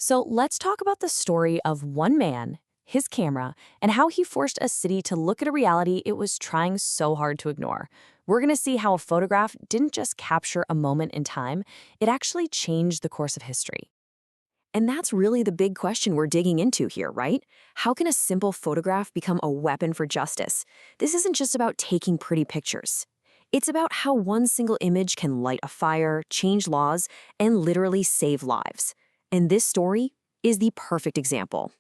So let's talk about the story of one man, his camera, and how he forced a city to look at a reality it was trying so hard to ignore. We're going to see how a photograph didn't just capture a moment in time, it actually changed the course of history. And that's really the big question we're digging into here, right? How can a simple photograph become a weapon for justice? This isn't just about taking pretty pictures. It's about how one single image can light a fire, change laws, and literally save lives. And this story is the perfect example.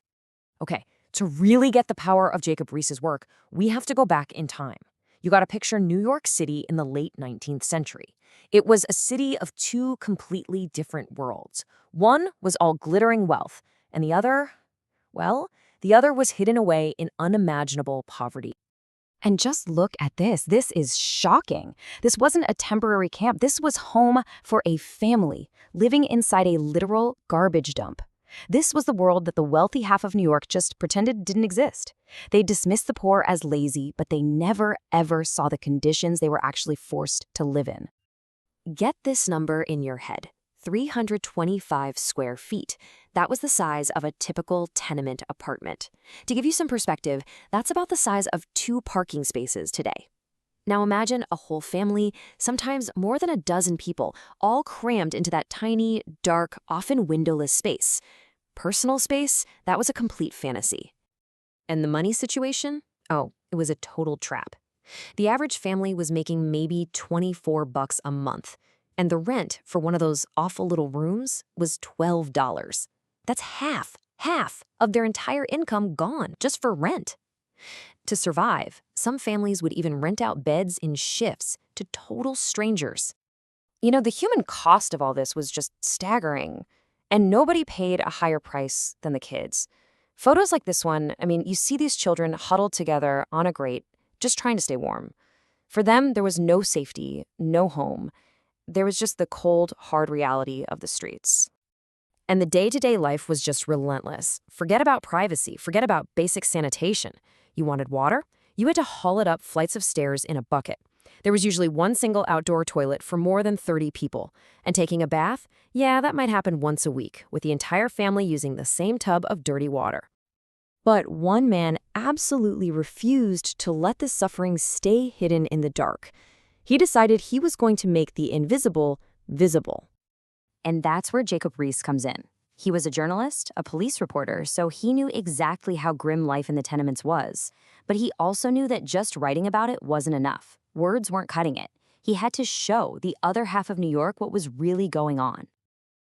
Okay, to really get the power of Jacob Riis's work, we have to go back in time. You gotta picture New York City in the late 19th century. It was a city of two completely different worlds. One was all glittering wealth, and the other, well, the other was hidden away in unimaginable poverty. And just look at this. This is shocking. This wasn't a temporary camp. This was home for a family living inside a literal garbage dump. This was the world that the wealthy half of New York just pretended didn't exist. They dismissed the poor as lazy, but they never, ever saw the conditions they were actually forced to live in. Get this number in your head. 325 square feet. That was the size of a typical tenement apartment. To give you some perspective, that's about the size of 2 parking spaces today. Now imagine a whole family, sometimes more than a dozen people, all crammed into that tiny, dark, often windowless space. Personal space, that was a complete fantasy. And the money situation? Oh, it was a total trap. The average family was making maybe $24 a month. And the rent for one of those awful little rooms was $12. That's half of their entire income gone just for rent. To survive, some families would even rent out beds in shifts to total strangers. You know, the human cost of all this was just staggering, and nobody paid a higher price than the kids. Photos like this one, I mean, you see these children huddled together on a grate, just trying to stay warm. For them, there was no safety, no home. There was just the cold, hard reality of the streets. And the day-to-day life was just relentless. Forget about privacy, forget about basic sanitation. You wanted water? You had to haul it up flights of stairs in a bucket. There was usually one single outdoor toilet for more than 30 people. And taking a bath? Yeah, that might happen once a week, with the entire family using the same tub of dirty water. But one man absolutely refused to let the suffering stay hidden in the dark. He decided he was going to make the invisible visible. And that's where Jacob Riis comes in. He was a journalist, a police reporter, so he knew exactly how grim life in the tenements was. But he also knew that just writing about it wasn't enough. Words weren't cutting it. He had to show the other half of New York what was really going on.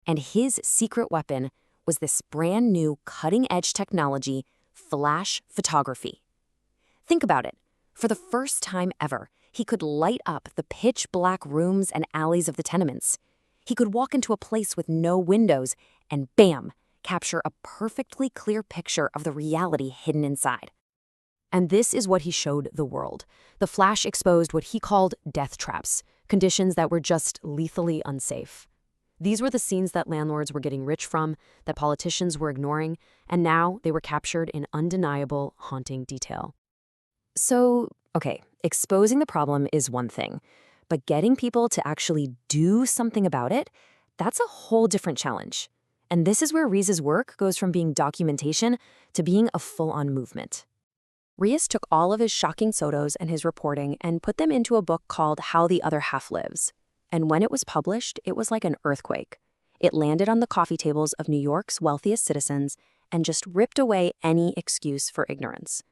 And his secret weapon was this brand new cutting-edge technology, flash photography. Think about it. For the first time ever, he could light up the pitch-black rooms and alleys of the tenements. He could walk into a place with no windows and, bam, capture a perfectly clear picture of the reality hidden inside. And this is what he showed the world. The flash exposed what he called death traps, conditions that were just lethally unsafe. These were the scenes that landlords were getting rich from, that politicians were ignoring, and now they were captured in undeniable, haunting detail. So, okay, exposing the problem is one thing, but getting people to actually do something about it, that's a whole different challenge. And this is where Riis's work goes from being documentation to being a full-on movement. Riis took all of his shocking photos and his reporting and put them into a book called How the Other Half Lives. And when it was published, it was like an earthquake. It landed on the coffee tables of New York's wealthiest citizens and just ripped away any excuse for ignorance.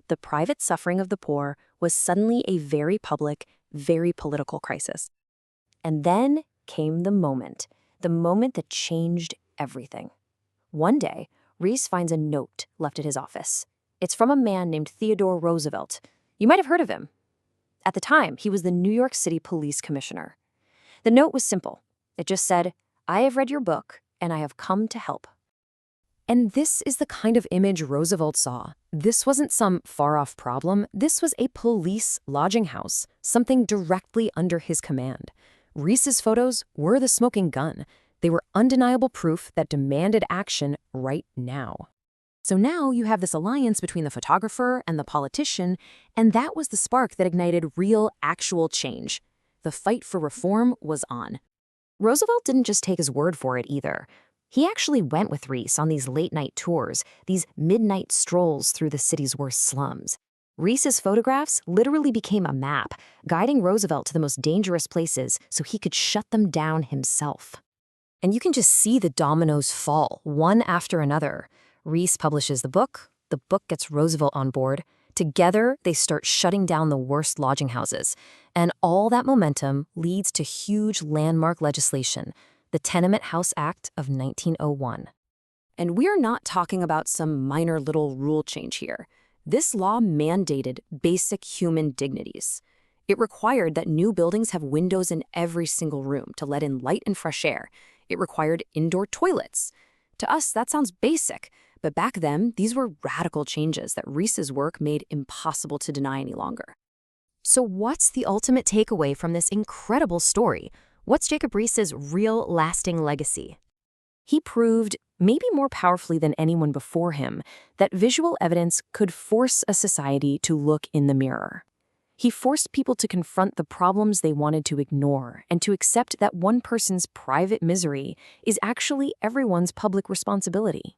The private suffering of the poor was suddenly a very public, very political crisis. And then came the moment that changed everything. One day, Riis finds a note left at his office. It's from a man named Theodore Roosevelt. You might have heard of him. At the time, he was the New York City Police Commissioner. The note was simple. It just said, "I have read your book, and I have come to help." And this is the kind of image Roosevelt saw. This wasn't some far-off problem. This was a police lodging house, something directly under his command. Riis's photos were the smoking gun. They were undeniable proof that demanded action right now. So now you have this alliance between the photographer and the politician, and that was the spark that ignited real, actual change. The fight for reform was on. Roosevelt didn't just take his word for it either. He actually went with Riis on these late-night tours, these midnight strolls through the city's worst slums. Riis's photographs literally became a map, guiding Roosevelt to the most dangerous places so he could shut them down himself. And you can just see the dominoes fall, one after another. Riis publishes the book gets Roosevelt on board. Together, they start shutting down the worst lodging houses. And all that momentum leads to huge landmark legislation, the Tenement House Act of 1901. And we're not talking about some minor little rule change here. This law mandated basic human dignities. It required that new buildings have windows in every single room to let in light and fresh air. It required indoor toilets. To us, that sounds basic, but back then, these were radical changes that Riis's work made impossible to deny any longer. So what's the ultimate takeaway from this incredible story? What's Jacob Riis's real lasting legacy? He proved, maybe more powerfully than anyone before him, that visual evidence could force a society to look in the mirror. He forced people to confront the problems they wanted to ignore and to accept that one person's private misery is actually everyone's public responsibility.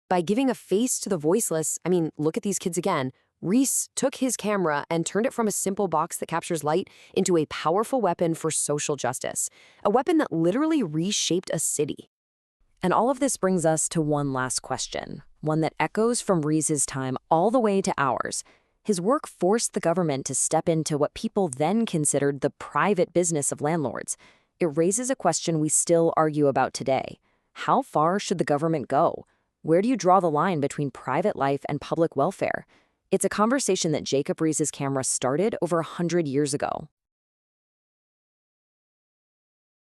By giving a face to the voiceless, look at these kids again, Riis took his camera and turned it from a simple box that captures light into a powerful weapon for social justice, a weapon that literally reshaped a city. And all of this brings us to one last question, one that echoes from Riis's time all the way to ours. His work forced the government to step into what people then considered the private business of landlords. It raises a question we still argue about today. How far should the government go? Where do you draw the line between private life and public welfare? It's a conversation that Jacob Riis's camera started over 100 years ago.